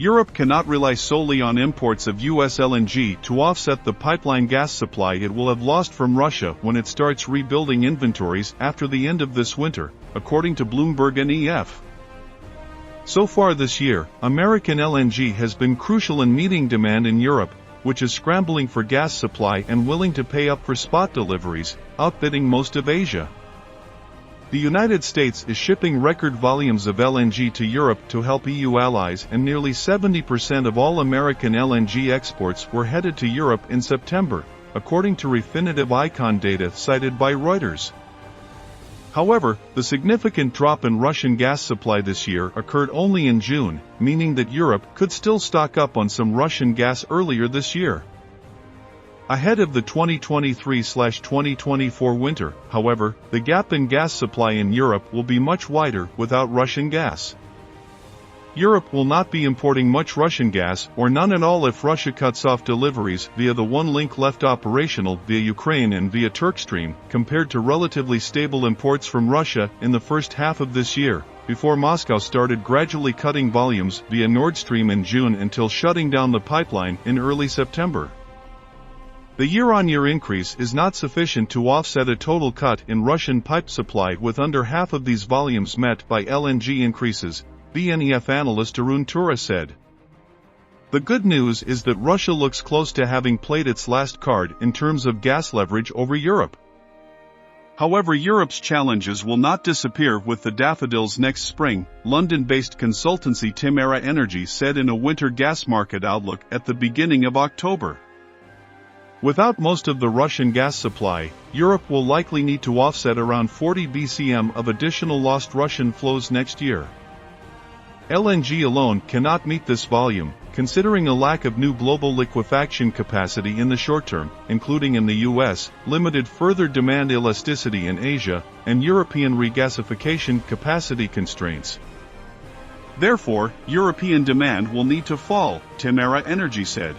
Europe cannot rely solely on imports of US LNG to offset the pipeline gas supply it will have lost from Russia when it starts rebuilding inventories after the end of this winter, according to BloombergNEF. So far this year, American LNG has been crucial in meeting demand in Europe, which is scrambling for gas supply and willing to pay up for spot deliveries, outbidding most of Asia. The United States is shipping record volumes of LNG to Europe to help EU allies, and nearly 70% of all American LNG exports were headed to Europe in September, according to Refinitiv Eikon data cited by Reuters. However, the significant drop in Russian gas supply this year occurred only in June, meaning that Europe could still stock up on some Russian gas earlier this year. Ahead of the 2023/2024 winter, however, the gap in gas supply in Europe will be much wider without Russian gas. Europe will not be importing much Russian gas, or none at all if Russia cuts off deliveries via the one link left operational via Ukraine and via TurkStream, compared to relatively stable imports from Russia in the first half of this year, before Moscow started gradually cutting volumes via Nord Stream in June until shutting down the pipeline in early September. The year-on-year increase is not sufficient to offset a total cut in Russian pipe supply, with under half of these volumes met by LNG increases, BNEF analyst Arun Tura said. The good news is that Russia looks close to having played its last card in terms of gas leverage over Europe. However, Europe's challenges will not disappear with the daffodils next spring, London-based consultancy Timera Energy said in a winter gas market outlook at the beginning of October. Without most of the Russian gas supply, Europe will likely need to offset around 40 BCM of additional lost Russian flows next year. LNG alone cannot meet this volume, considering a lack of new global liquefaction capacity in the short term, including in the US, limited further demand elasticity in Asia, and European regasification capacity constraints. Therefore, European demand will need to fall, Timera Energy said.